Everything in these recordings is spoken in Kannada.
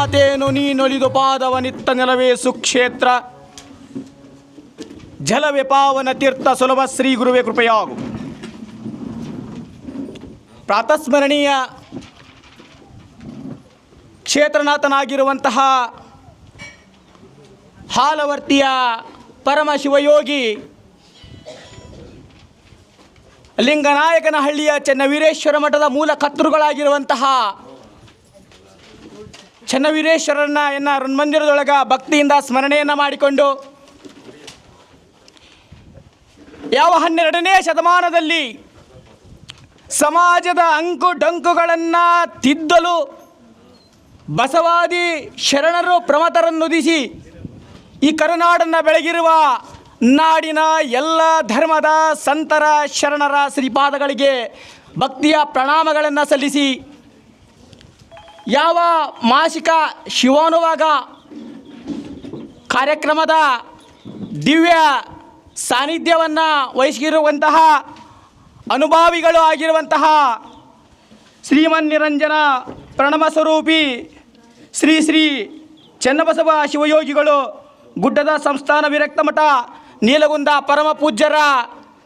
ಮಾತೇನು ನೀನೊಲಿದು ಪಾದವನಿತ್ತ ನೆಲವೇ ಸುಕ್ಷೇತ್ರ. ಜಲವೇ ಪಾವನ ತೀರ್ಥ ಸುಲಭ ಶ್ರೀ ಗುರುವೇ ಕೃಪೆಯಾಗು. ಪ್ರಾತಸ್ಮರಣೀಯ ಕ್ಷೇತ್ರನಾಥನಾಗಿರುವಂತಹ ಹಾಲವರ್ತಿಯ ಪರಮಶಿವಯೋಗಿ ಲಿಂಗನಾಯಕನಹಳ್ಳಿಯ ಚೆನ್ನವೀರೇಶ್ವರ ಮಠದ ಮೂಲ ಕರ್ತೃಗಳಾಗಿರುವಂತಹ ಚೆನ್ನವೀರೇಶ್ವರನ ಮಂದಿರದೊಳಗ ಭಕ್ತಿಯಿಂದ ಸ್ಮರಣೆಯನ್ನು ಮಾಡಿಕೊಂಡು ಯಾವ 12ನೇ ಶತಮಾನದಲ್ಲಿ ಸಮಾಜದ ಅಂಕು ಡಂಕುಗಳನ್ನು ತಿದ್ದಲು ಬಸವಾದಿ ಶರಣರು ಪ್ರಮಥರನ್ನುದಿಸಿ ಈ ಕರುನಾಡನ್ನು ಬೆಳಗಿರುವ ನಾಡಿನ ಎಲ್ಲ ಧರ್ಮದ ಸಂತರ ಶರಣರ ಶ್ರೀಪಾದಗಳಿಗೆ ಭಕ್ತಿಯ ಪ್ರಣಾಮಗಳನ್ನು ಸಲ್ಲಿಸಿ ಯಾವ ಮಾಸಿಕ ಶಿವಾನುವಾಗ ಕಾರ್ಯಕ್ರಮದ ದಿವ್ಯ ಸಾನ್ನಿಧ್ಯವನ್ನು ವಹಿಸಿರುವಂತಹ ಅನುಭಾವಿಗಳು ಆಗಿರುವಂತಹ ಶ್ರೀಮನ್ನಿರಂಜನ ಪ್ರಣಮ ಸ್ವರೂಪಿ ಶ್ರೀ ಶ್ರೀ ಚೆನ್ನಬಸವ ಶಿವಯೋಗಿಗಳು ಗುಡ್ಡದ ಸಂಸ್ಥಾನ ವಿರಕ್ತ ಮಠ ನೀಲಗುಂದ ಪರಮ ಪೂಜ್ಯರ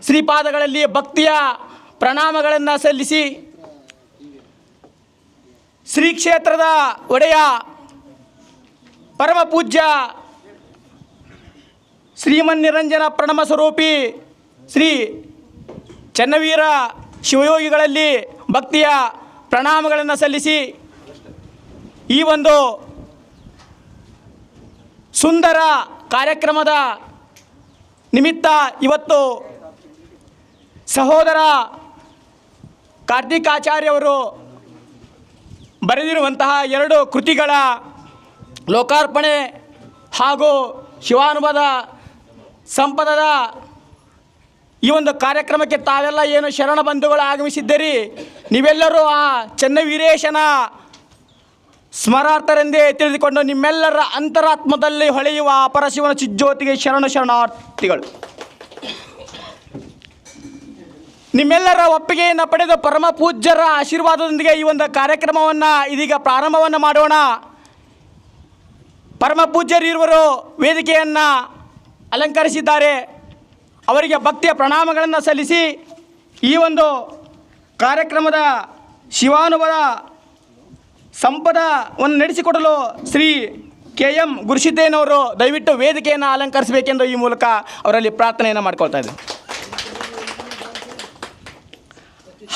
ಶ್ರೀಪಾದಗಳಲ್ಲಿ ಭಕ್ತಿಯ ಪ್ರಣಾಮಗಳನ್ನು ಸಲ್ಲಿಸಿ ಶ್ರೀ ಕ್ಷೇತ್ರದ ಒಡೆಯ ಪರಮ ಪೂಜ್ಯ ಶ್ರೀಮನ್ನಿರಂಜನ ಪ್ರಣಮ ಸ್ವರೂಪಿ ಶ್ರೀ ಚೆನ್ನವೀರ ಶಿವಯೋಗಿಗಳಲ್ಲಿ ಭಕ್ತಿಯ ಪ್ರಣಾಮಗಳನ್ನು ಸಲ್ಲಿಸಿ ಈ ಒಂದು ಸುಂದರ ಕಾರ್ಯಕ್ರಮದ ನಿಮಿತ್ತ ಇವತ್ತು ಸಹೋದರ ಕಾರ್ತಿಕಾಚಾರ್ಯವರು ಬರೆದಿರುವಂತಹ 2 ಕೃತಿಗಳ ಲೋಕಾರ್ಪಣೆ ಹಾಗೂ ಶಿವಾನುಭವದ ಸಂಪದದ ಈ ಒಂದು ಕಾರ್ಯಕ್ರಮಕ್ಕೆ ತಾವೆಲ್ಲ ಏನು ಶರಣ ಬಂಧುಗಳು ಆಗಮಿಸಿದ್ದೀರಿ, ನೀವೆಲ್ಲರೂ ಆ ಚೆನ್ನವೀರೇಶನ ಸ್ಮರಾರ್ಥರೆಂದೇ ತಿಳಿದುಕೊಂಡು ನಿಮ್ಮೆಲ್ಲರ ಅಂತರಾತ್ಮದಲ್ಲಿ ಹೊಳೆಯುವ ಪರಶಿವನ ಚಿಜ್ಯೋತಿಗೆ ಶರಣಾರ್ಥಿಗಳು. ನಿಮ್ಮೆಲ್ಲರ ಒಪ್ಪಿಗೆಯನ್ನು ಪಡೆದು ಪರಮ ಪೂಜ್ಯರ ಆಶೀರ್ವಾದದೊಂದಿಗೆ ಈ ಒಂದು ಕಾರ್ಯಕ್ರಮವನ್ನು ಇದೀಗ ಪ್ರಾರಂಭವನ್ನು ಮಾಡೋಣ. ಪರಮ ಪೂಜ್ಯರಿರುವರು ವೇದಿಕೆಯನ್ನು ಅಲಂಕರಿಸಿದ್ದಾರೆ. ಅವರಿಗೆ ಭಕ್ತಿಯ ಪ್ರಣಾಮಗಳನ್ನು ಸಲ್ಲಿಸಿ ಈ ಒಂದು ಕಾರ್ಯಕ್ರಮದ ಶಿವಾನುಭವ ಸಂಪದವನ್ನು ನಡೆಸಿಕೊಡಲು ಶ್ರೀ KM ಗುರುಸಿದ್ದೇನವರು ದಯವಿಟ್ಟು ವೇದಿಕೆಯನ್ನು ಅಲಂಕರಿಸಬೇಕೆಂದು ಈ ಮೂಲಕ ಅವರಲ್ಲಿ ಪ್ರಾರ್ಥನೆಯನ್ನು ಮಾಡಿಕೊಳ್ತಾ ಇದ್ದೇನೆ.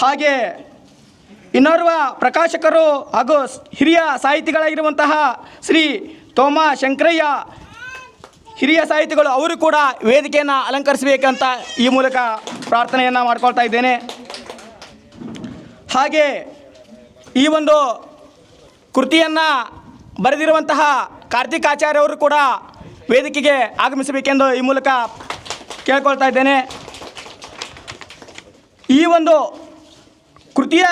ಹಾಗೆ ಇನ್ನೋರ್ವ ಪ್ರಕಾಶಕರು ಹಾಗೂ ಹಿರಿಯ ಸಾಹಿತಿಗಳಾಗಿರುವಂತಹ ಶ್ರೀ ತೋಮಾ ಶಂಕರಯ್ಯ ಹಿರಿಯ ಸಾಹಿತಿಗಳು ಅವರು ಕೂಡ ವೇದಿಕೆಯನ್ನು ಅಲಂಕರಿಸಬೇಕಂತ ಈ ಮೂಲಕ ಪ್ರಾರ್ಥನೆಯನ್ನು ಮಾಡ್ಕೊಳ್ತಾ ಇದ್ದೇನೆ. ಹಾಗೆ ಈ ಒಂದು ಕೃತಿಯನ್ನು ಬರೆದಿರುವಂತಹ ಕಾರ್ತಿಕಾಚಾರ್ಯ ಅವರು ಕೂಡ ವೇದಿಕೆಗೆ ಆಗಮಿಸಬೇಕೆಂದು ಈ ಮೂಲಕ ಕೇಳ್ಕೊಳ್ತಾ ಇದ್ದೇನೆ. ಈ ಒಂದು ಕೃತಿಯ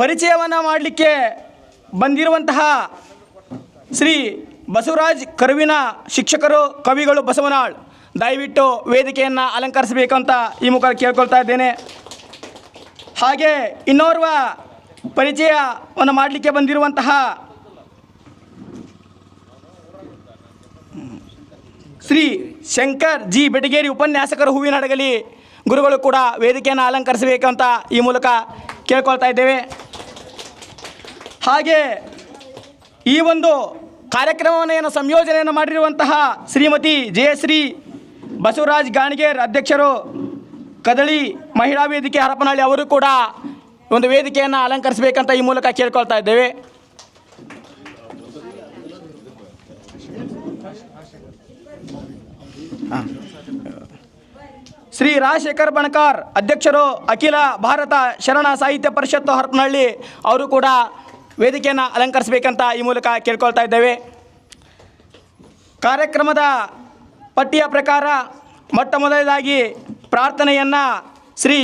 ಪರಿಚಯವನ್ನು ಮಾಡಲಿಕ್ಕೆ ಬಂದಿರುವಂತಹ ಶ್ರೀ ಬಸವರಾಜ್ ಕರುವಿನ ಶಿಕ್ಷಕರು ಕವಿಗಳು ಬಸವನಾಳ್ ದಯವಿಟ್ಟು ವೇದಿಕೆಯನ್ನು ಅಲಂಕರಿಸಬೇಕಂತ ಈ ಮುಖ ಕೇಳ್ಕೊಳ್ತಾ ಇದ್ದೇನೆ. ಹಾಗೆ ಇನ್ನೋರ್ವ ಪರಿಚಯವನ್ನು ಮಾಡಲಿಕ್ಕೆ ಬಂದಿರುವಂತಹ ಶ್ರೀ ಶಂಕರ್ ಜಿ ಬೆಟಗೇರಿ ಉಪನ್ಯಾಸಕರು ಹೂವಿನ ಹಡಗಲಿ ಗುರುಗಳು ಕೂಡ ವೇದಿಕೆಯನ್ನು ಅಲಂಕರಿಸಬೇಕಂತ ಈ ಮೂಲಕ ಕೇಳ್ಕೊಳ್ತಾ ಇದ್ದೇವೆ. ಹಾಗೆ ಈ ಒಂದು ಕಾರ್ಯಕ್ರಮವನ್ನು ಏನು ಸಂಯೋಜನೆಯನ್ನು ಮಾಡಿರುವಂತಹ ಶ್ರೀಮತಿ ಜಯಶ್ರೀ ಬಸವರಾಜ್ ಗಾಣಿಗೇರ್ ಅಧ್ಯಕ್ಷರು ಕದಳಿ ಮಹಿಳಾ ವೇದಿಕೆ ಹರಪನಹಳ್ಳಿ ಅವರು ಕೂಡ ಒಂದು ವೇದಿಕೆಯನ್ನು ಅಲಂಕರಿಸಬೇಕಂತ ಈ ಮೂಲಕ ಕೇಳ್ಕೊಳ್ತಾ ಇದ್ದೇವೆ. ಶ್ರೀ ರಾಜಶೇಖರ್ ಬಣಕಾರ್ ಅಧ್ಯಕ್ಷರು ಅಖಿಲ ಭಾರತ ಶರಣ ಸಾಹಿತ್ಯ ಪರಿಷತ್ತು ಹರಪನಹಳ್ಳಿ ಅವರು ಕೂಡ ವೇದಿಕೆಯನ್ನು ಅಲಂಕರಿಸಬೇಕಂತ ಈ ಮೂಲಕ ಕೇಳ್ಕೊಳ್ತಾ ಇದ್ದೇವೆ. ಕಾರ್ಯಕ್ರಮದ ಪಟ್ಟಿಯ ಪ್ರಕಾರ ಮೊಟ್ಟ ಮೊದಲದಾಗಿ ಪ್ರಾರ್ಥನೆಯನ್ನು ಶ್ರೀ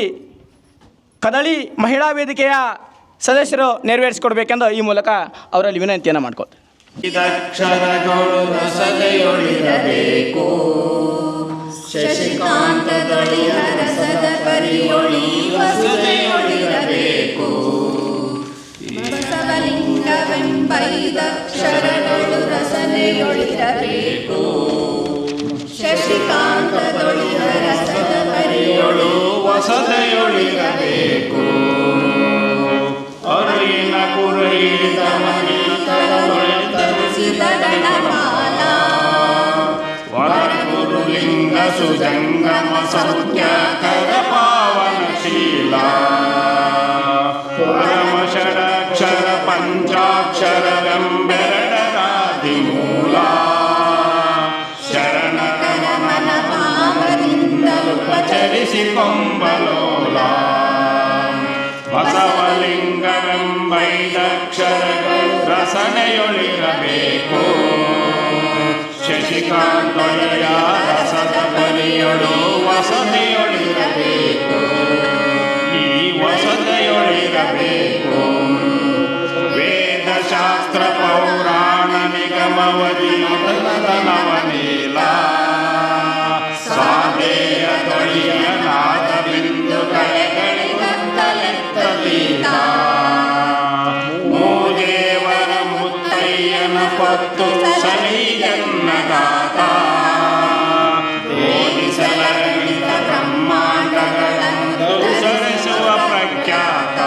ಕದಳಿ ಮಹಿಳಾ ವೇದಿಕೆಯ ಸದಸ್ಯರು ನೆರವೇರಿಸಿಕೊಡ್ಬೇಕೆಂದು ಈ ಮೂಲಕ ಅವರಲ್ಲಿ ವಿನಂತಿಯನ್ನು ಮಾಡ್ಕೊಳ್ತಾರೆ. ಶಶಿಕಾಂತದೊಳಿಹರಸದ ಪರಿಯೊಳಿ ವಸುದೆಯೊಳಿರಬೇಕು ಬಸವಲಿಂಗವೆಂಬೈದಕ್ಷರಗಳು ಪರಿಯೊಳಿರಬೇಕು. ಶಶಿಕಾಂತದೊಳಿಯ ರಸದ ಪರಿಯೊಳು ವಸದೆಯೊಳಿರಬೇಕು. ಅರಿನ ಕುರಿದ ಧರಿಸಿದ ಗಣಮಾಲ ವರಗುರುಲಿಂಗ ಸುಜಂಗಮ ಸೌಖ್ಯಕರ ಪಾವನಶೀಲ ಪರಮ ಷಡಕ್ಷರ ಪಂಚಾಕ್ಷರವೆಂಬೆರಡರಾದಿಮೂಲ ಶರಣರ ಮನ ಪಾವದಿಂದಲೂ ಪಚರಿಸಿ ಕೊಂಬಲೋಲ ಬಸವಲಿಂಗವೆಂಬೈದಕ್ಷರಗಳು ರಸನೆಯೊಳಿರಬೇಕು. ಶಶಿಕಾಂತೊಳೆಯ ರಸದ ಪರಿಯೊಳು ವಸತಿಯೊಳಿರಬೇಕು. ಈ ವಸತಿಯೊಳಿರಬೇಕು. ವೇದಶಾಸ್ತ್ರ ಪೌರಾಣ ನಿಗಮವದಿನವನೀಲ ಸ್ವಾದೇಯ ತೊಳಿಯ ನಾದ ಬಿಂದು ಕಳೆಗಳಿಗತ್ತಲೆತ್ತತೀತ ಮೂದೇವರ ಮುತ್ತಯ್ಯನ ಪತ್ತು ಸಲೀಜನ್ನದಾತ ಓದಿಸಲಗಣಿತ ಬ್ರಹ್ಮಾಂಡಗಳನ್ನು ಸರಿಸುವ ಪ್ರಖ್ಯಾತ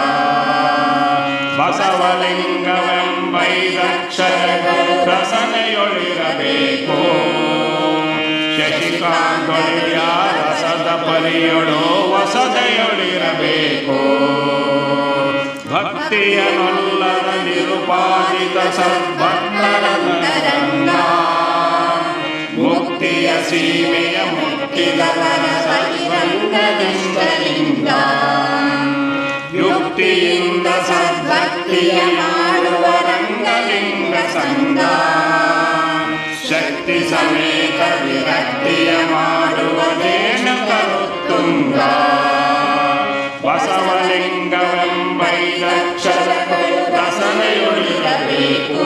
ಬಸವಲಿಂಗವೆಂಬೈದಕ್ಷರಗಳು ರಸನೆಯೊಳಿರಬೇಕು. ಶಶಿಕಾಂತೊಳೆಯ ರಸದ ಪರಿಯೊಳು ವಸದೆಯೊಳಿರಬೇಕು. ಭಕ್ತಿಯನೊಲ್ಲದ ನಿರುಪಾದಿತ ಸದ್ಭಕ್ತರಂಗ ಮುಕ್ತಿಯ ಸೀಮೆಯ ಮುಟ್ಟಿದವರ ಸೈರಂಗಲಿಂಗ ಯುಕ್ತಿಯಿಂದ ಸದ್ಭಕ್ತಿಯ ಮಾಡುವ ರಂಗಲಿಂಗ ಸಂಗ ಶಕ್ತಿ ಸಮೇತ ವಿರಕ್ತಿಯ ಮಾಡುವ ರೇಣುಕರುತ್ತುಂಗ ಬಸವಲಿಂಗವೆಂಬೈದಕ್ಷರಗಳು ರಸನೆಯೊಳಿರಬೇಕು.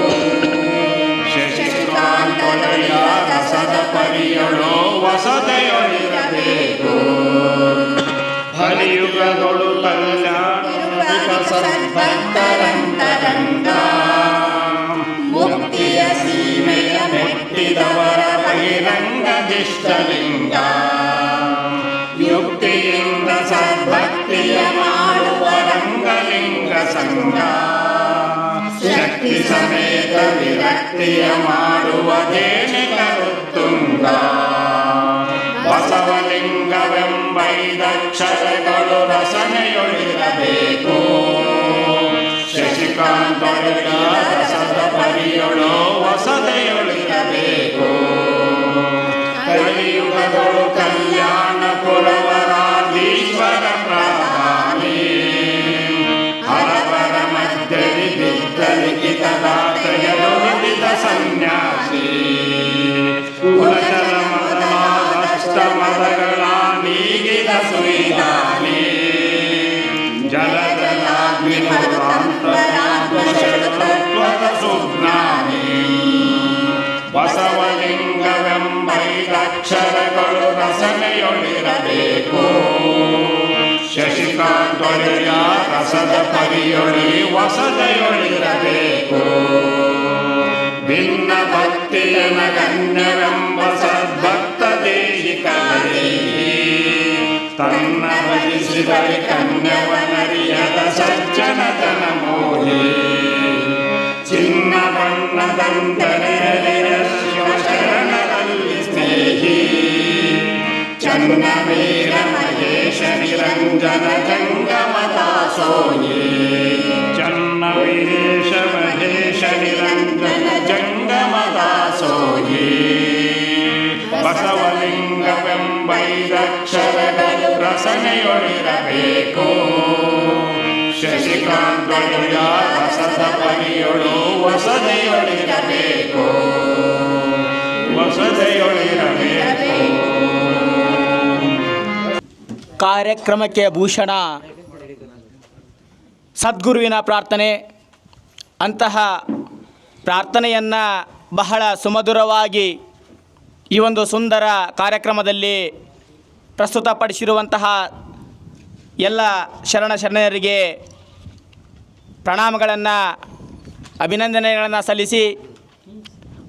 ಶಶಿಕಾಂತೊಳೆಯ ರಸದ ಪರಿಯೊಳು ವಸದೆಯೊಳಿರಬೇಕು. ಹರಿಯುಗದೊಳು ಕಲ್ಯಾಣ ಸದ್ಭಕ್ತರಂತರಂಗ ಮುಕ್ತಿಯ ಸೀಮೆಯ ಮೆಟ್ಟಿದವರ ಬಹಿರಂಗದಿಷ್ಟಲಿಂಗ ಯುಕ್ತಿಯಿಂದ ಸದ್ಭಕ್ತಿಯ ಮಾಡುವ ರಂಗಲಿಂಗ ಸಂಗ ಶಕ್ತಿ ಸಮೇತ ವಿರಕ್ತಿಯ ಮಾಡುವ ದೇಣಿಕರುತ್ತುಂಗ ಬಸವಲಿಂಗವೆಂಬೈದಕ್ಷರಗಳು ರಸನೆಯೊಳಿರಬೇಕು. ಶಶಿಕಾಂತೊಳೆಯ ರಸದ ಪರಿಯೊಳು ವಸದೆಯೊಳಿರಬೇಕು. ಕಲಿಯುಗದೊಳು ಕಲ್ಯಾಣ ಪುರವರಾಧೀಶ್ವರ ಪ್ರಧಾನಿ ಹರವರ ಮಧ್ಯದಿ ಬಿದ್ದಲಿಖಿತದಾತೆಯರುಳಿದ ಸನ್ಯಾಸಿ ಕುಲಚರ ಮದಗಳ ನೀಗಿದ ಸುಯಿದಾನಿ ಜಲಜಲಾಗ್ನಿಮುರಾಂತರಾತ್ಮಶತ್ವದ ಸುಜ್ಞಾನಿ ಬಸವಲಿಂಗವೆಂಬೈದಕ್ಷರಗಳು ರಸನೆಯೊಳಿರಬೇಕು. ಶಶಿಕಾಂತೊಳೆಯ ರಸದ ಪರಿಯೊಳಿ ವಸದೆಯೊಳಿರಬೇಕು. ಭಿನ್ನ ಭಕ್ತಿಯನ ಗಣ್ಯವೆಂಬ ಸದ್ಭಕ್ತ ದೇಹಿಕಲೇ ತನ್ನ ಭಜಿಸಿದರೆ ಕನ್ಯವನರಿಯದ ಸಜ್ಜನತನ ಮೋಹಿ ಚಿನ್ನ ಬಣ್ಣದಂತನೆಯ ಶಿವಶರಣರಲ್ಲಿ ಸ್ನೇಹಿ ಚನ್ನವೀರ ಮಹೇಶ ನಿರಂಜನ ಜಂಗಮ ದಾಸೋಯೇ ಚನ್ನವೀರೇಶ ಮಹೇಶ ನಿರಂಜನ ಜಂಗಮ ದಾಸೋಯೇ ಬಸವಲಿಂಗವೆಂಬೈದಕ್ಷರಗಳು ರಸನೆಯೊಳಿರಬೇಕು. ಶಶಿಕಾಂತೊಳೆಯ ರಸದ ಪರಿಯೊಳು ವಸದೆಯೊಳಿರಬೇಕು. ವಸದೆಯೊಳಿರಬೇಕು. ಕಾರ್ಯಕ್ರಮಕ್ಕೆ ಭೂಷಣ ಸದ್ಗುರುವಿನ ಪ್ರಾರ್ಥನೆ. ಅಂತಹ ಪ್ರಾರ್ಥನೆಯನ್ನು ಬಹಳ ಸುಮಧುರವಾಗಿ ಈ ಒಂದು ಸುಂದರ ಕಾರ್ಯಕ್ರಮದಲ್ಲಿ ಪ್ರಸ್ತುತಪಡಿಸಿರುವಂತಹ ಎಲ್ಲ ಶರಣರಿಗೆ ಪ್ರಣಾಮಗಳನ್ನು ಅಭಿನಂದನೆಗಳನ್ನು ಸಲ್ಲಿಸಿ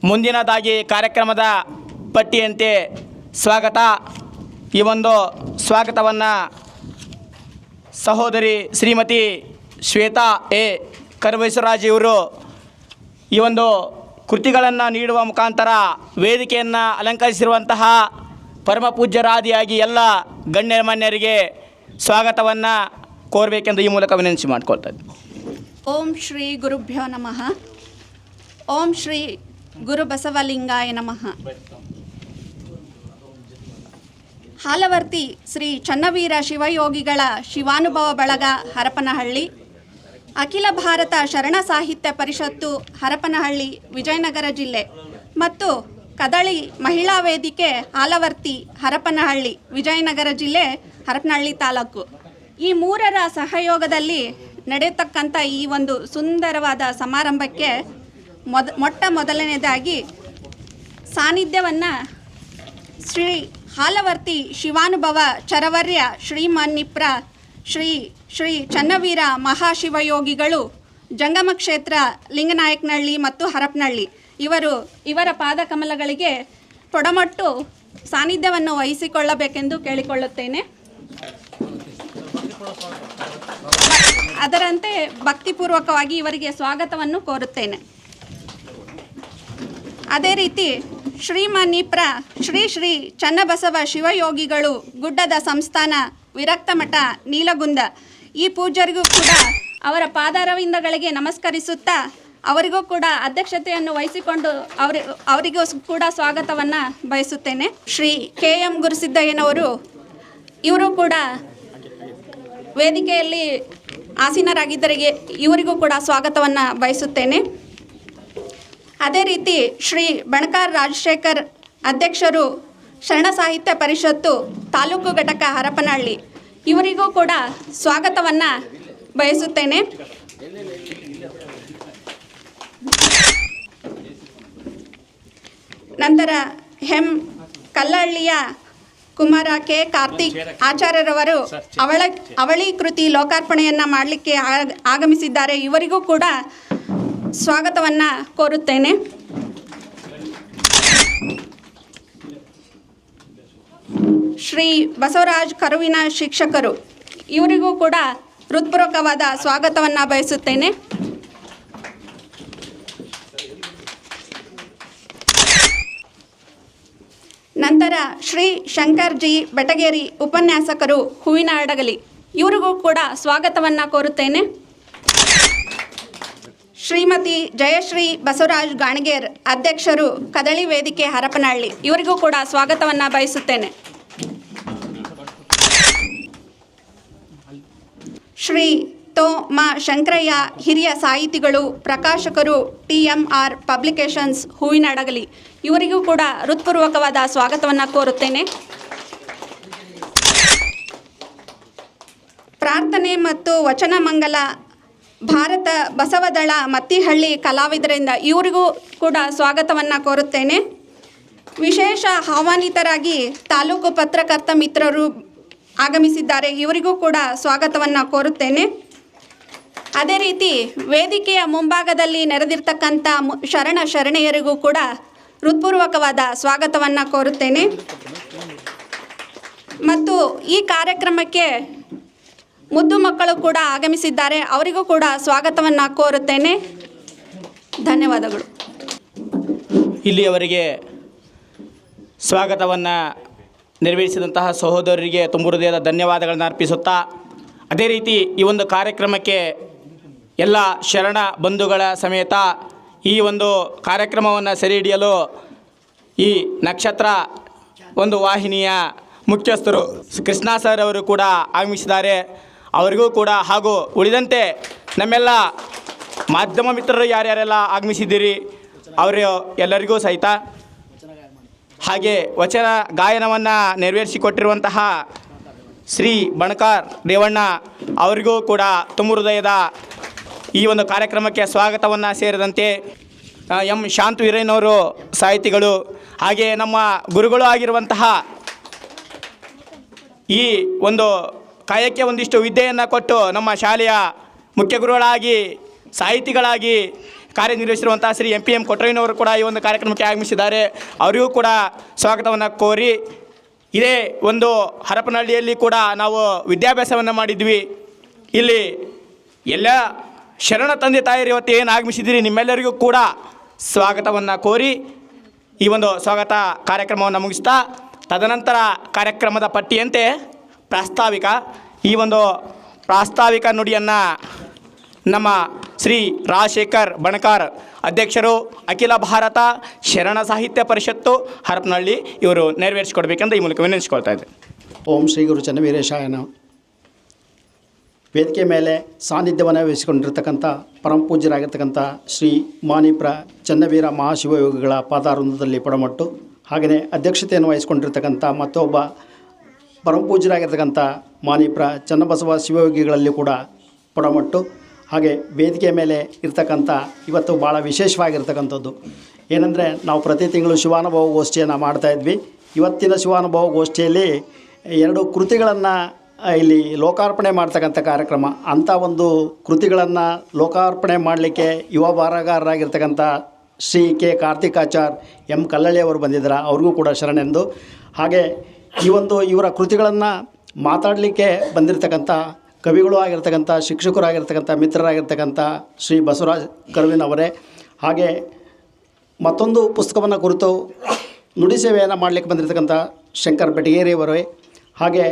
ಮುಂದಿನದಾಗಿ ಕಾರ್ಯಕ್ರಮದ ಪಟ್ಟಿಯಂತೆ ಸ್ವಾಗತ. ಈ ಒಂದು ಸ್ವಾಗತವನ್ನು ಸಹೋದರಿ ಶ್ರೀಮತಿ ಶ್ವೇತಾ ಎ ಕರಬಸವರಾಜ್ ಇವರು ಈ ಒಂದು ಕೃತಿಗಳನ್ನು ನೀಡುವ ಮುಖಾಂತರ ವೇದಿಕೆಯನ್ನು ಅಲಂಕರಿಸಿರುವಂತಹ ಪರಮ ಪೂಜ್ಯರಾದಿಯಾಗಿ ಎಲ್ಲ ಗಣ್ಯಮಾನ್ಯರಿಗೆ ಸ್ವಾಗತವನ್ನು ಕೋರಬೇಕೆಂದು ಈ ಮೂಲಕ ವಿನಂತಿ ಮಾಡಿಕೊಳ್ತಾ ಇದ್ದೀನಿ. ಓಂ ಶ್ರೀ ಗುರುಭ್ಯೋ ನಮಃ. ಓಂ ಶ್ರೀ ಗುರು ಬಸವಲಿಂಗಾಯ ನಮಃ. ಹಾಲವರ್ತಿ ಶ್ರೀ ಚನ್ನವೀರ ಶಿವಯೋಗಿಗಳ ಶಿವಾನುಭವ ಬಳಗ ಹರಪನಹಳ್ಳಿ, ಅಖಿಲ ಭಾರತ ಶರಣ ಸಾಹಿತ್ಯ ಪರಿಷತ್ತು ಹರಪನಹಳ್ಳಿ ವಿಜಯನಗರ ಜಿಲ್ಲೆ ಮತ್ತು ಕದಳಿ ಮಹಿಳಾ ವೇದಿಕೆ ಹಾಲವರ್ತಿ ಹರಪನಹಳ್ಳಿ ವಿಜಯನಗರ ಜಿಲ್ಲೆ ಹರಪನಹಳ್ಳಿ ತಾಲೂಕು, ಈ ಮೂರರ ಸಹಯೋಗದಲ್ಲಿ ನಡೆಯತಕ್ಕಂಥ ಈ ಒಂದು ಸುಂದರವಾದ ಸಮಾರಂಭಕ್ಕೆ ಮೊಟ್ಟ ಮೊದಲನೇದಾಗಿ ಸಾನ್ನಿಧ್ಯವನ್ನು ಶ್ರೀ ಹಾಲವರ್ತಿ ಶಿವಾನುಭವ ಚರವರ್ಯ ಶ್ರೀಮನ್ನಿಪ್ರ ಶ್ರೀ ಚನ್ನವೀರ ಮಹಾಶಿವಯೋಗಿಗಳು ಜಂಗಮ ಕ್ಷೇತ್ರ ಲಿಂಗನಾಯಕನಹಳ್ಳಿ ಮತ್ತು ಹರಪನಹಳ್ಳಿ ಇವರ ಪಾದಕಮಲಗಳಿಗೆ ತೊಡಮಟ್ಟು ಸಾನ್ನಿಧ್ಯವನ್ನು ವಹಿಸಿಕೊಳ್ಳಬೇಕೆಂದು ಕೇಳಿಕೊಳ್ಳುತ್ತೇನೆ. ಅದರಂತೆ ಭಕ್ತಿಪೂರ್ವಕವಾಗಿ ಇವರಿಗೆ ಸ್ವಾಗತವನ್ನು ಕೋರುತ್ತೇನೆ. ಅದೇ ರೀತಿ ಶ್ರೀಮನ್ನಿಪ್ರ ಶ್ರೀ ಚನ್ನಬಸವ ಶಿವಯೋಗಿಗಳು ಗುಡ್ಡದ ಸಂಸ್ಥಾನ ವಿರಕ್ತ ಮಠ ನೀಲಗುಂದ, ಈ ಪೂಜ್ಯರಿಗೂ ಕೂಡ ಅವರ ಪಾದಾರವಿಂದಗಳಿಗೆ ನಮಸ್ಕರಿಸುತ್ತಾ ಅವರಿಗೂ ಕೂಡ ಅಧ್ಯಕ್ಷತೆಯನ್ನು ವಹಿಸಿಕೊಂಡು ಅವರಿಗೂ ಕೂಡ ಸ್ವಾಗತವನ್ನು ಬಯಸುತ್ತೇನೆ. ಶ್ರೀ KM ಗುರುಸಿದ್ದಯ್ಯನವರು ಇವರು ಕೂಡ ವೇದಿಕೆಯಲ್ಲಿ ಆಸೀನರಾಗಿದ್ದರಿಗೆ ಇವರಿಗೂ ಕೂಡ ಸ್ವಾಗತವನ್ನು ಬಯಸುತ್ತೇನೆ. ಅದೇ ರೀತಿ ಶ್ರೀ ಬಣಕಾರ್ ರಾಜಶೇಖರ್ ಅಧ್ಯಕ್ಷರು ಶರಣ ಸಾಹಿತ್ಯ ಪರಿಷತ್ತು ತಾಲೂಕು ಘಟಕ ಹರಪನಹಳ್ಳಿ, ಇವರಿಗೂ ಕೂಡ ಸ್ವಾಗತವನ್ನು ಬಯಸುತ್ತೇನೆ. ನಂತರ ಕಲ್ಲಹಳ್ಳಿಯ ಕುಮಾರ ಕೆ ಕಾರ್ತಿಕ್ ಆಚಾರ್ಯರವರು ಅವಳಿ ಕೃತಿ ಲೋಕಾರ್ಪಣೆಯನ್ನು ಮಾಡಲಿಕ್ಕೆ ಆಗಮಿಸಿದ್ದಾರೆ. ಇವರಿಗೂ ಕೂಡ ಸ್ವಾಗತವನ್ನು ಕೋರುತ್ತೇನೆ. ಶ್ರೀ ಬಸವರಾಜ್ ಕರುವಿನ ಶಿಕ್ಷಕರು, ಇವರಿಗೂ ಕೂಡ ಹೃತ್ಪೂರ್ವಕವಾದ ಸ್ವಾಗತವನ್ನು ಬಯಸುತ್ತೇನೆ. ನಂತರ ಶ್ರೀ ಶಂಕರ್ ಜಿ ಬೆಟಗೇರಿ ಉಪನ್ಯಾಸಕರು ಹೂವಿನ ಹಡಗಲಿ, ಇವರಿಗೂ ಕೂಡ ಸ್ವಾಗತವನ್ನು ಕೋರುತ್ತೇನೆ. ಶ್ರೀಮತಿ ಜಯಶ್ರೀ ಬಸವರಾಜ್ ಗಾಣಿಗೇರ್ ಅಧ್ಯಕ್ಷರು ಕದಳಿ ವೇದಿಕೆ ಹರಪನಹಳ್ಳಿ, ಇವರಿಗೂ ಕೂಡ ಸ್ವಾಗತವನ್ನು ಬಯಸುತ್ತೇನೆ. ಶ್ರೀ ಮ ಶಂಕರಯ್ಯ ಹಿರಿಯ ಸಾಹಿತಿಗಳು, ಪ್ರಕಾಶಕರು, TMR ಪಬ್ಲಿಕೇಶನ್ಸ್ ಹೂವಿನ ಹಡಗಲಿ, ಇವರಿಗೂ ಕೂಡ ಹೃತ್ಪೂರ್ವಕವಾದ ಸ್ವಾಗತವನ್ನು ಕೋರುತ್ತೇನೆ. ಪ್ರಾರ್ಥನೆ ಮತ್ತು ವಚನ ಮಂಗಲ ಭಾರತ ಬಸವದಳ ಮತ್ತಿಹಳ್ಳಿ ಕಲಾವಿದರಿಂದ ಇವರಿಗೂ ಕೂಡ ಸ್ವಾಗತವನ್ನು ಕೋರುತ್ತೇನೆ. ವಿಶೇಷ ಆಹ್ವಾನಿತರಾಗಿ ತಾಲೂಕು ಪತ್ರಕರ್ತ ಮಿತ್ರರು ಆಗಮಿಸಿದ್ದಾರೆ, ಇವರಿಗೂ ಕೂಡ ಸ್ವಾಗತವನ್ನು ಕೋರುತ್ತೇನೆ. ಅದೇ ರೀತಿ ವೇದಿಕೆಯ ಮುಂಭಾಗದಲ್ಲಿ ನೆರೆದಿರ್ತಕ್ಕಂಥ ಶರಣೆಯರಿಗೂ ಕೂಡ ಹೃತ್ಪೂರ್ವಕವಾದ ಸ್ವಾಗತವನ್ನು ಕೋರುತ್ತೇನೆ. ಮತ್ತು ಈ ಕಾರ್ಯಕ್ರಮಕ್ಕೆ ಮುದ್ದು ಮಕ್ಕಳು ಕೂಡ ಆಗಮಿಸಿದ್ದಾರೆ, ಅವರಿಗೂ ಕೂಡ ಸ್ವಾಗತವನ್ನು ಕೋರುತ್ತೇನೆ. ಧನ್ಯವಾದಗಳು. ಇಲ್ಲಿಯವರೆಗೆ ಸ್ವಾಗತವನ್ನು ನೆರವೇರಿಸಿದಂತಹ ಸಹೋದರರಿಗೆ ತುಂಬ ಹೃದಯದ ಧನ್ಯವಾದಗಳನ್ನು ಅರ್ಪಿಸುತ್ತಾ, ಅದೇ ರೀತಿ ಈ ಒಂದು ಕಾರ್ಯಕ್ರಮಕ್ಕೆ ಎಲ್ಲ ಶರಣ ಬಂಧುಗಳ ಸಮೇತ ಈ ಒಂದು ಕಾರ್ಯಕ್ರಮವನ್ನು ಸೆರೆ ಹಿಡಿಯಲು ಈ ನಕ್ಷತ್ರ ಒಂದು ವಾಹಿನಿಯ ಮುಖ್ಯಸ್ಥರು ಕೃಷ್ಣ ಸರ್ ಅವರು ಕೂಡ ಆಗಮಿಸಿದ್ದಾರೆ. ಅವರಿಗೂ ಕೂಡ ಹಾಗೂ ಉಳಿದಂತೆ ನಮ್ಮೆಲ್ಲ ಮಾಧ್ಯಮ ಮಿತ್ರರು ಯಾರ್ಯಾರೆಲ್ಲ ಆಗಮಿಸಿದ್ದೀರಿ ಅವರು ಎಲ್ಲರಿಗೂ ಸಹಿತ, ಹಾಗೆ ವಚನ ಗಾಯನವನ್ನು ನೆರವೇರಿಸಿಕೊಟ್ಟಿರುವಂತಹ ಶ್ರೀ ಬಣಕಾರ್ ರೇವಣ್ಣ ಅವರಿಗೂ ಕೂಡ ತುಂಬ ಹೃದಯದ ಈ ಒಂದು ಕಾರ್ಯಕ್ರಮಕ್ಕೆ ಸ್ವಾಗತವನ್ನು ಸೇರಿದಂತೆ ಶಾಂತ ವೀರಯ್ಯನವರು ಸಾಹಿತಿಗಳು, ಹಾಗೆ ನಮ್ಮ ಗುರುಗಳು ಆಗಿರುವಂತಹ ಈ ಒಂದು ಕಾಯಕ್ಕೆ ಒಂದಿಷ್ಟು ವಿದ್ಯೆಯನ್ನು ಕೊಟ್ಟು ನಮ್ಮ ಶಾಲೆಯ ಮುಖ್ಯ ಗುರುಗಳಾಗಿ ಸಾಹಿತಿಗಳಾಗಿ ಕಾರ್ಯನಿರ್ವಹಿಸಿರುವಂಥ ಶ್ರೀ MPM ಕೊಟ್ರಯ್ಯನವರು ಕೂಡ ಈ ಒಂದು ಕಾರ್ಯಕ್ರಮಕ್ಕೆ ಆಗಮಿಸಿದ್ದಾರೆ. ಅವರಿಗೂ ಕೂಡ ಸ್ವಾಗತವನ್ನು ಕೋರಿ, ಇದೇ ಒಂದು ಹರಪನಹಳ್ಳಿಯಲ್ಲಿ ಕೂಡ ನಾವು ವಿದ್ಯಾಭ್ಯಾಸವನ್ನು ಮಾಡಿದ್ವಿ. ಇಲ್ಲಿ ಎಲ್ಲ ಶರಣ ತಂದೆ ತಾಯಿಯರು ಇವತ್ತು ಏನು ಆಗಮಿಸಿದ್ದೀರಿ, ನಿಮ್ಮೆಲ್ಲರಿಗೂ ಕೂಡ ಸ್ವಾಗತವನ್ನು ಕೋರಿ ಈ ಒಂದು ಸ್ವಾಗತ ಕಾರ್ಯಕ್ರಮವನ್ನು ಮುಗಿಸ್ತಾ, ತದನಂತರ ಕಾರ್ಯಕ್ರಮದ ಪಟ್ಟಿಯಂತೆ ಈ ಒಂದು ಪ್ರಾಸ್ತಾವಿಕ ನುಡಿಯನ್ನು ನಮ್ಮ ಶ್ರೀ ರಾಜಶೇಖರ್ ಬಣಕಾರ್ ಅಧ್ಯಕ್ಷರು, ಅಖಿಲ ಭಾರತ ಶರಣ ಸಾಹಿತ್ಯ ಪರಿಷತ್ತು ಹರಪನಹಳ್ಳಿ, ಇವರು ನೆರವೇರಿಸಿಕೊಡ್ಬೇಕಂತ ಈ ಮೂಲಕ ವಿನಂತಿಸಿಕೊಳ್ತಾ ಇದ್ದೆ. ಓಂ ಶ್ರೀ ಗುರು ಚನ್ನವೀರೇಶಾಯನ. ವೇದಿಕೆ ಮೇಲೆ ಸಾನ್ನಿಧ್ಯವನ್ನು ವಹಿಸಿಕೊಂಡಿರ್ತಕ್ಕಂಥ ಪರಮಪೂಜ್ಯರಾಗಿರ್ತಕ್ಕಂಥ ಶ್ರೀ ಮಾನಿಪ್ರ ಚನ್ನವೀರ ಮಹಾಶಿವಯೋಗಿಗಳ ಪಾದಾರವಿಂದದಲ್ಲಿ ಪಡಮಟ್ಟು, ಹಾಗೆಯೇ ಅಧ್ಯಕ್ಷತೆಯನ್ನು ವಹಿಸಿಕೊಂಡಿರ್ತಕ್ಕಂಥ ಮತ್ತೊಬ್ಬ ಪರಮಪೂಜ್ಯರಾಗಿರ್ತಕ್ಕಂಥ ಮಾನಿಪ್ರ ಚನ್ನಬಸವ ಶಿವಯೋಗಿಗಳಲ್ಲಿ ಕೂಡ ಪಡಮಟ್ಟು. ಹಾಗೆ ವೇದಿಕೆ ಮೇಲೆ ಇರ್ತಕ್ಕಂಥ ಇವತ್ತು ಭಾಳ ವಿಶೇಷವಾಗಿರ್ತಕ್ಕಂಥದ್ದು ಏನಂದರೆ, ನಾವು ಪ್ರತಿ ತಿಂಗಳು ಶಿವಾನುಭವ ಗೋಷ್ಠಿಯನ್ನು ಮಾಡ್ತಾಯಿದ್ವಿ. ಇವತ್ತಿನ ಶಿವಾನುಭವ ಗೋಷ್ಠಿಯಲ್ಲಿ 2 ಕೃತಿಗಳನ್ನು ಇಲ್ಲಿ ಲೋಕಾರ್ಪಣೆ ಮಾಡ್ತಕ್ಕಂಥ ಕಾರ್ಯಕ್ರಮ. ಅಂಥ ಒಂದು ಕೃತಿಗಳನ್ನು ಲೋಕಾರ್ಪಣೆ ಮಾಡಲಿಕ್ಕೆ ಯುವ ಬರಹಗಾರರಾಗಿರ್ತಕ್ಕಂಥ ಶ್ರೀ ಕೆ ಕಾರ್ತಿಕಾಚಾರ್ ಎಂ ಕಲ್ಲಳ್ಳಿ ಅವರು ಬಂದಿದ್ದಾರೆ. ಅವ್ರಿಗೂ ಕೂಡ ಶರಣೆಂದು. ಹಾಗೆ ಇವರ ಕೃತಿಗಳನ್ನು ಮಾತಾಡಲಿಕ್ಕೆ ಬಂದಿರತಕ್ಕಂಥ ಕವಿಗಳು ಆಗಿರ್ತಕ್ಕಂಥ, ಶಿಕ್ಷಕರು ಆಗಿರ್ತಕ್ಕಂಥ, ಮಿತ್ರರಾಗಿರ್ತಕ್ಕಂಥ ಶ್ರೀ ಬಸವರಾಜ್ ಕರ್ವಿನವರೇ, ಹಾಗೆ ಮತ್ತೊಂದು ಪುಸ್ತಕವನ್ನು ಕುರಿತು ನುಡಿ ಸೇವೆಯನ್ನು ಮಾಡಲಿಕ್ಕೆ ಬಂದಿರತಕ್ಕಂಥ ಶಂಕರ್ ಬೆಟಗೇರಿಯವರೇ, ಹಾಗೆ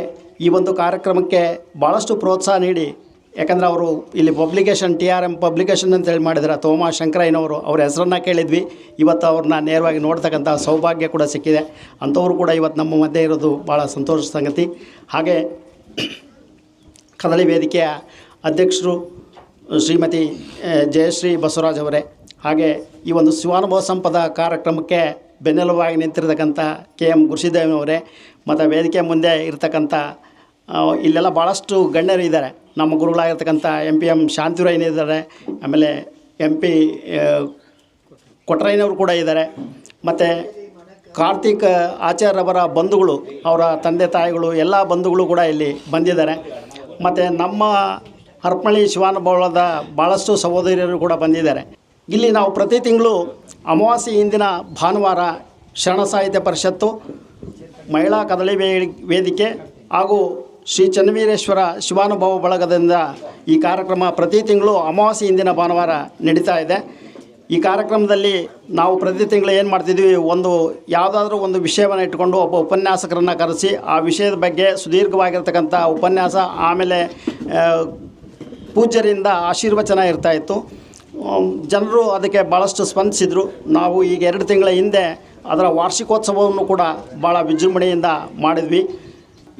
ಈ ಒಂದು ಕಾರ್ಯಕ್ರಮಕ್ಕೆ ಭಾಳಷ್ಟು ಪ್ರೋತ್ಸಾಹ ನೀಡಿ, ಯಾಕಂದರೆ ಅವರು ಇಲ್ಲಿ ಪಬ್ಲಿಕೇಶನ್ TRM ಪಬ್ಲಿಕೇಶನ್ ಅಂತೇಳಿ ಮಾಡಿದ್ದಾರೆ, ತೋಮಾ ಶಂಕರಯ್ಯನವರು, ಅವ್ರ ಹೆಸರನ್ನು ಕೇಳಿದ್ವಿ. ಇವತ್ತು ಅವ್ರನ್ನ ನೇರವಾಗಿ ನೋಡ್ತಕ್ಕಂಥ ಸೌಭಾಗ್ಯ ಕೂಡ ಸಿಕ್ಕಿದೆ. ಅಂಥವರು ಕೂಡ ಇವತ್ತು ನಮ್ಮ ಮಧ್ಯೆ ಇರೋದು ಭಾಳ ಸಂತೋಷ ಸಂಗತಿ. ಹಾಗೆ ಕದಳಿ ವೇದಿಕೆಯ ಅಧ್ಯಕ್ಷರು ಶ್ರೀಮತಿ ಜಯಶ್ರೀ ಬಸವರಾಜ್ ಅವರೇ, ಹಾಗೆ ಈ ಒಂದು ಶಿವಾನುಭವ ಸಂಪದ ಕಾರ್ಯಕ್ರಮಕ್ಕೆ ಬೆನ್ನೆಲುಬಾಗಿ ನಿಂತಿರ್ತಕ್ಕಂಥ KM ಗುರುಸಿದ್ದೇವ್ ಅವರೇ, ಮತ್ತು ವೇದಿಕೆ ಮುಂದೆ ಇರ್ತಕ್ಕಂಥ ಇಲ್ಲೆಲ್ಲ ಭಾಳಷ್ಟು ಗಣ್ಯರು ಇದ್ದಾರೆ. ನಮ್ಮ ಗುರುಗಳಾಗಿರ್ತಕ್ಕಂಥ MPM ಶಾಂತಿರಾಯನಿದ್ದಾರೆ, ಆಮೇಲೆ MP ಕೊಟ್ರಯ್ಯನವರು ಕೂಡ ಇದ್ದಾರೆ, ಮತ್ತು ಕಾರ್ತಿಕ್ ಆಚಾರ್ಯವರ ಬಂಧುಗಳು, ಅವರ ತಂದೆ ತಾಯಿಗಳು, ಎಲ್ಲ ಬಂಧುಗಳು ಕೂಡ ಇಲ್ಲಿ ಬಂದಿದ್ದಾರೆ. ಮತ್ತು ನಮ್ಮ ಹರಪನಹಳ್ಳಿ ಶಿವಾನುಭವದ ಭಾಳಷ್ಟು ಸಹೋದರಿಯರು ಕೂಡ ಬಂದಿದ್ದಾರೆ. ಇಲ್ಲಿ ನಾವು ಪ್ರತಿ ತಿಂಗಳು ಅಮಾವಾಸ್ಯೆ ಹಿಂದಿನ ಭಾನುವಾರ ಶರಣ ಸಾಹಿತ್ಯ ಪರಿಷತ್ತು, ಮಹಿಳಾ ಕದಳಿ ವೇದಿಕೆ ಹಾಗೂ ಶ್ರೀ ಚನ್ನವೀರೇಶ್ವರ ಶಿವಾನುಭವ ಬಳಗದಿಂದ ಈ ಕಾರ್ಯಕ್ರಮ ಪ್ರತಿ ತಿಂಗಳು ಅಮಾವಾಸ್ಯೆ ಹಿಂದಿನ ಭಾನುವಾರ ನಡೀತಾ ಇದೆ. ಈ ಕಾರ್ಯಕ್ರಮದಲ್ಲಿ ನಾವು ಪ್ರತಿ ತಿಂಗಳು ಏನು ಮಾಡ್ತಿದ್ವಿ, ಯಾವುದಾದ್ರೂ ಒಂದು ವಿಷಯವನ್ನು ಇಟ್ಕೊಂಡು ಒಬ್ಬ ಉಪನ್ಯಾಸಕರನ್ನು ಕರೆಸಿ ಆ ವಿಷಯದ ಬಗ್ಗೆ ಸುದೀರ್ಘವಾಗಿರ್ತಕ್ಕಂಥ ಉಪನ್ಯಾಸ, ಆಮೇಲೆ ಪೂಜ್ಯರಿಂದ ಆಶೀರ್ವಚನ ಇರ್ತಾಯಿತ್ತು. ಜನರು ಅದಕ್ಕೆ ಭಾಳಷ್ಟು ಸ್ಪಂದಿಸಿದರು. ನಾವು ಈಗ 2 ತಿಂಗಳ ಹಿಂದೆ ಅದರ ವಾರ್ಷಿಕೋತ್ಸವವನ್ನು ಕೂಡ ಭಾಳ ವಿಜೃಂಭಣೆಯಿಂದ ಮಾಡಿದ್ವಿ.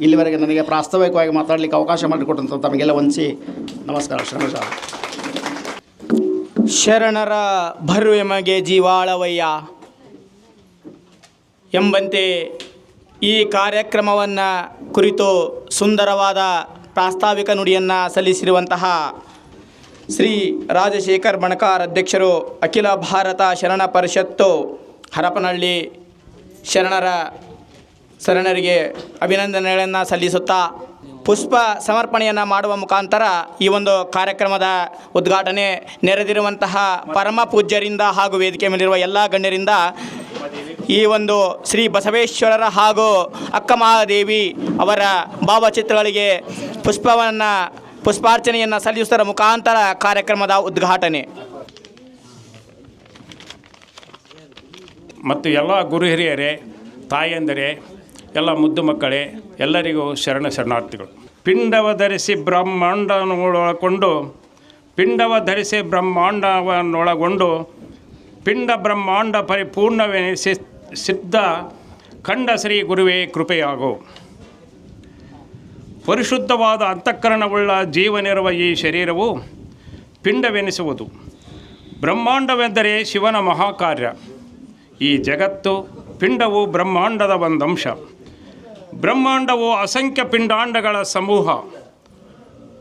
ಇಲ್ಲಿವರೆಗೆ ನನಗೆ ಪ್ರಾಸ್ತಾವಿಕವಾಗಿ ಮಾತಾಡಲಿಕ್ಕೆ ಅವಕಾಶ ಮಾಡಿಕೊಟ್ಟಂಥ ತಮಗೆಲ್ಲ ವಂದಿಸಿ ನಮಸ್ಕಾರ. ಶರಣರ ಭರು ಎಮಗೆ ಜೀವಾಳವಯ್ಯ ಎಂಬಂತೆ ಈ ಕಾರ್ಯಕ್ರಮವನ್ನು ಕುರಿತು ಸುಂದರವಾದ ಪ್ರಾಸ್ತಾವಿಕ ನುಡಿಯನ್ನು ಸಲ್ಲಿಸಿರುವಂತಹ ಶ್ರೀ ರಾಜಶೇಖರ್ ಬಣಕಾರ್ ಅಧ್ಯಕ್ಷರು, ಅಖಿಲ ಭಾರತ ಶರಣ ಪರಿಷತ್ತು ಹರಪನಹಳ್ಳಿ ಶರಣರಿಗೆ ಅಭಿನಂದನೆಗಳನ್ನು ಸಲ್ಲಿಸುತ್ತಾ ಪುಷ್ಪ ಸಮರ್ಪಣೆಯನ್ನು ಮಾಡುವ ಮುಖಾಂತರ ಈ ಒಂದು ಕಾರ್ಯಕ್ರಮದ ಉದ್ಘಾಟನೆ ನೆರೆದಿರುವಂತಹ ಪರಮ ಪೂಜ್ಯರಿಂದ ಹಾಗೂ ವೇದಿಕೆ ಮೇಲಿರುವ ಎಲ್ಲ ಗಣ್ಯರಿಂದ ಈ ಒಂದು ಶ್ರೀ ಬಸವೇಶ್ವರರ ಹಾಗೂ ಅಕ್ಕ ಮಹಾದೇವಿ ಅವರ ಭಾವಚಿತ್ರಗಳಿಗೆ ಪುಷ್ಪಾರ್ಚನೆಯನ್ನು ಸಲ್ಲಿಸುವುದರ ಮುಖಾಂತರ ಕಾರ್ಯಕ್ರಮದ ಉದ್ಘಾಟನೆ. ಮತ್ತು ಎಲ್ಲ ಗುರು ಹಿರಿಯರೇ, ತಾಯಂದರೇ, ಎಲ್ಲ ಮುದ್ದು ಮಕ್ಕಳೇ, ಎಲ್ಲರಿಗೂ ಶರಣಾರ್ಥಿಗಳು. ಪಿಂಡವ ಧರಿಸಿ ಬ್ರಹ್ಮಾಂಡವನ್ನೊಳಗೊಂಡು ಪಿಂಡ ಬ್ರಹ್ಮಾಂಡ ಪರಿಪೂರ್ಣವೆನಿಸಿ ಸಿದ್ಧ ಕಂಡ ಶ್ರೀ ಗುರುವೇ ಕೃಪೆಯಾಗೋ. ಪರಿಶುದ್ಧವಾದ ಅಂತಃಕರಣವುಳ್ಳ ಜೀವನಿರುವ ಈ ಶರೀರವು ಪಿಂಡವೆನಿಸುವುದು. ಬ್ರಹ್ಮಾಂಡವೆಂದರೆ ಶಿವನ ಮಹಾಕಾರ್ಯ. ಈ ಜಗತ್ತು ಪಿಂಡವು ಬ್ರಹ್ಮಾಂಡದ ಒಂದಂಶ. ಬ್ರಹ್ಮಾಂಡವು ಅಸಂಖ್ಯ ಪಿಂಡಾಂಡಗಳ ಸಮೂಹ.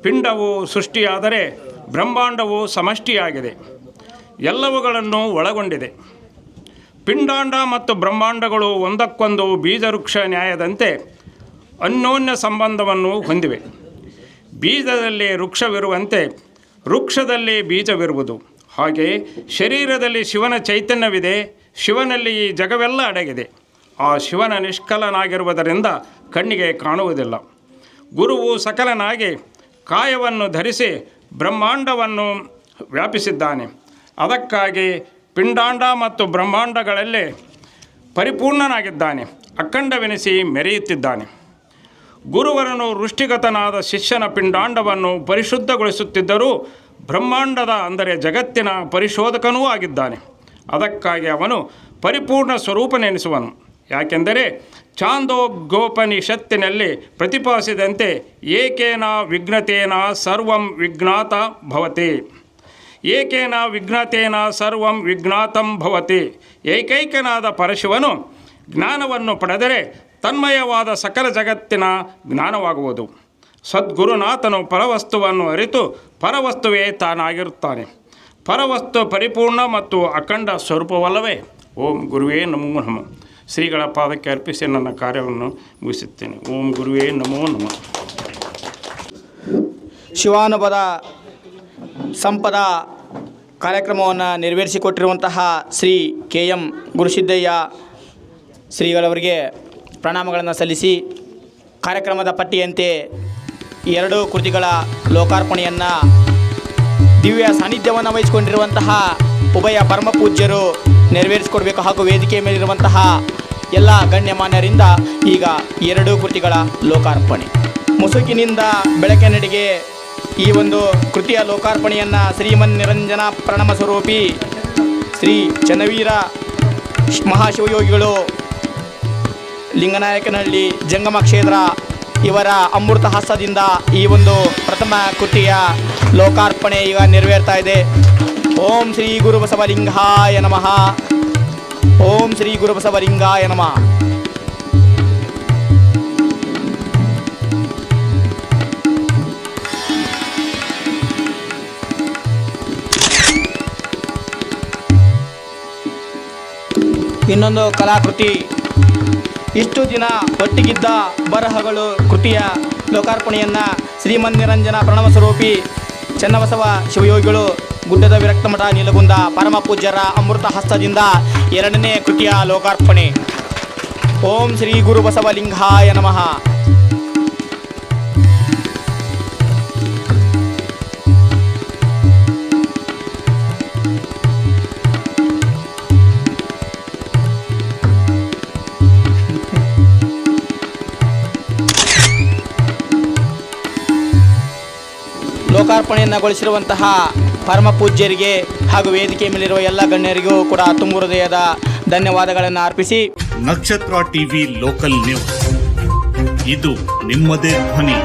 ಪಿಂಡವು ಸೃಷ್ಟಿಯಾದರೆ ಬ್ರಹ್ಮಾಂಡವು ಸಮಷ್ಟಿಯಾಗಿದೆ, ಎಲ್ಲವುಗಳನ್ನು ಒಳಗೊಂಡಿದೆ. ಪಿಂಡಾಂಡ ಮತ್ತು ಬ್ರಹ್ಮಾಂಡಗಳು ಒಂದಕ್ಕೊಂದು ಬೀಜವೃಕ್ಷ ನ್ಯಾಯದಂತೆ ಅನ್ಯೋನ್ಯ ಸಂಬಂಧವನ್ನು ಹೊಂದಿವೆ. ಬೀಜದಲ್ಲಿ ವೃಕ್ಷವಿರುವಂತೆ ವೃಕ್ಷದಲ್ಲಿ ಬೀಜವಿರುವುದು, ಹಾಗೆ ಶರೀರದಲ್ಲಿ ಶಿವನ ಚೈತನ್ಯವಿದೆ. ಶಿವನಲ್ಲಿ ಈ ಜಗವೆಲ್ಲ ಅಡಗಿದೆ. ಆ ಶಿವನ ನಿಷ್ಕಲನಾಗಿರುವುದರಿಂದ ಕಣ್ಣಿಗೆ ಕಾಣುವುದಿಲ್ಲ. ಗುರುವು ಸಕಲನಾಗಿ ಕಾಯವನ್ನು ಧರಿಸಿ ಬ್ರಹ್ಮಾಂಡವನ್ನು ವ್ಯಾಪಿಸಿದ್ದಾನೆ. ಅದಕ್ಕಾಗಿ ಪಿಂಡಾಂಡ ಮತ್ತು ಬ್ರಹ್ಮಾಂಡಗಳಲ್ಲೇ ಪರಿಪೂರ್ಣನಾಗಿದ್ದಾನೆ, ಅಖಂಡವೆನಿಸಿ ಮೆರೆಯುತ್ತಿದ್ದಾನೆ. ಗುರುವರನು ವೃಷ್ಟಿಗತನಾದ ಶಿಷ್ಯನ ಪಿಂಡಾಂಡವನ್ನು ಪರಿಶುದ್ಧಗೊಳಿಸುತ್ತಿದ್ದರೂ ಬ್ರಹ್ಮಾಂಡದ ಅಂದರೆ ಜಗತ್ತಿನ ಪರಿಶೋಧಕನೂ ಆಗಿದ್ದಾನೆ. ಅದಕ್ಕಾಗಿ ಅವನು ಪರಿಪೂರ್ಣ ಸ್ವರೂಪನೆನಿಸುವನು. ಯಾಕೆಂದರೆ ಛಾಂದೋಗ್ಯೋಪನಿಷತ್ತಿನಲ್ಲಿ ಪ್ರತಿಪಾದಿಸಿದಂತೆ ಏಕೇನ ವಿಘ್ನತೇನ ಸರ್ವಂ ವಿಘ್ನಾತ ಭವತಿ, ಏಕೇನ ವಿಘ್ನತೇನ ಸರ್ವಂ ವಿಘ್ನಾತಂ ಭವತಿ. ಏಕೈಕನಾದ ಪರಶಿವನು ಜ್ಞಾನವನ್ನು ಪಡೆದರೆ ತನ್ಮಯವಾದ ಸಕಲ ಜಗತ್ತಿನ ಜ್ಞಾನವಾಗುವುದು. ಸದ್ಗುರುನಾಥನು ಪರವಸ್ತುವನ್ನು ಅರಿತು ಪರವಸ್ತುವೇ ತಾನಾಗಿರುತ್ತಾನೆ. ಪರವಸ್ತು ಪರಿಪೂರ್ಣ ಮತ್ತು ಅಖಂಡ ಸ್ವರೂಪವಲ್ಲವೇ? ಓಂ ಗುರುವೇ ನಮೋ ನಮಃ. ಶ್ರೀಗಳ ಪಾದಕ್ಕೆ ಅರ್ಪಿಸಿ ನನ್ನ ಕಾರ್ಯವನ್ನು ಮುಗಿಸುತ್ತೇನೆ. ಓಂ ಗುರುವೇ ನಮೋ ನಮಃ. ಶಿವಾನುಭದ ಸಂಪದ ಕಾರ್ಯಕ್ರಮವನ್ನು ನೆರವೇರಿಸಿಕೊಟ್ಟಿರುವಂತಹ ಶ್ರೀ KM ಗುರುಸಿದ್ದಯ್ಯ ಶ್ರೀಗಳವರಿಗೆ ಪ್ರಣಾಮಗಳನ್ನು ಸಲ್ಲಿಸಿ, ಕಾರ್ಯಕ್ರಮದ ಪಟ್ಟಿಯಂತೆ 2 ಕೃತಿಗಳ ಲೋಕಾರ್ಪಣೆಯನ್ನು ದಿವ್ಯ ಸಾನ್ನಿಧ್ಯವನ್ನು ವಹಿಸಿಕೊಂಡಿರುವಂತಹ ಉಭಯ ಪರಮಪೂಜ್ಯರು ನೆರವೇರಿಸಿಕೊಡಬೇಕು ಹಾಗೂ ವೇದಿಕೆ ಮೇಲಿರುವಂತಹ ಎಲ್ಲ ಗಣ್ಯಮಾನ್ಯರಿಂದ ಈಗ 2 ಕೃತಿಗಳ ಲೋಕಾರ್ಪಣೆ. ಮುಸುಕಿನಿಂದ ಬೆಳಕಿನೆಡೆಗೆ ಈ ಒಂದು ಕೃತಿಯ ಲೋಕಾರ್ಪಣೆಯನ್ನು ಶ್ರೀಮನ್ ನಿರಂಜನ ಪ್ರಣಮ ಸ್ವರೂಪಿ ಶ್ರೀ ಚನ್ನವೀರ ಮಹಾಶಿವಯೋಗಿಗಳು ಲಿಂಗನಾಯಕನಹಳ್ಳಿ ಜಂಗಮ ಕ್ಷೇತ್ರ ಇವರ ಅಮೃತ ಹಸ್ತದಿಂದ ಈ ಒಂದು ಪ್ರಥಮ ಕೃತಿಯ ಲೋಕಾರ್ಪಣೆ ಈಗ ನೆರವೇರ್ತಾ ಇದೆ. ಓಂ ಶ್ರೀ ಗುರುಬಸವಲಿಂಗಾಯ ನಮಃ. ಓಂ ಶ್ರೀ ಗುರುಬಸವಲಿಂಗಾಯ ನಮಃ. ಇನ್ನೊಂದು ಕಲಾಕೃತಿ, ಇಷ್ಟು ದಿನ ಒಟ್ಟಿಗಿದ್ದ ಬರಹಗಳು ಕೃತಿಯ ಲೋಕಾರ್ಪಣೆಯನ್ನು ಶ್ರೀಮನ್ನಿರಂಜನ ಪ್ರಣವ ಸ್ವರೂಪಿ ಚನ್ನಬಸವ ಶಿವಯೋಗಿಗಳು ಗುಡ್ಡದ ವಿರಕ್ತ ಮಠ ನೀಲಗುಂದ ಪರಮ ಪೂಜ್ಯರ ಅಮೃತ ಹಸ್ತದಿಂದ 2ನೇ ಕೃತಿಯ ಲೋಕಾರ್ಪಣೆ. ಓಂ ಶ್ರೀ ಗುರುಬಸವಲಿಂಗಾಯ ನಮಃ. ಲೋಕಾರ್ಪಣೆಯನ್ನುಗೊಳಿಸಿರುವಂತಹ ಪರಮ ಪೂಜ್ಯರಿಗೆ ಹಾಗೂ ವೇದಿಕೆ ಮೇಲಿರುವ ಎಲ್ಲ ಗಣ್ಯರಿಗೂ ಕೂಡ ತುಂಬ ಹೃದಯದ ಧನ್ಯವಾದಗಳನ್ನು ಅರ್ಪಿಸಿ, ನಕ್ಷತ್ರ ಟಿವಿ ಲೋಕಲ್ ನ್ಯೂಸ್, ಇದು ನಿಮ್ಮದೇ ಧ್ವನಿ.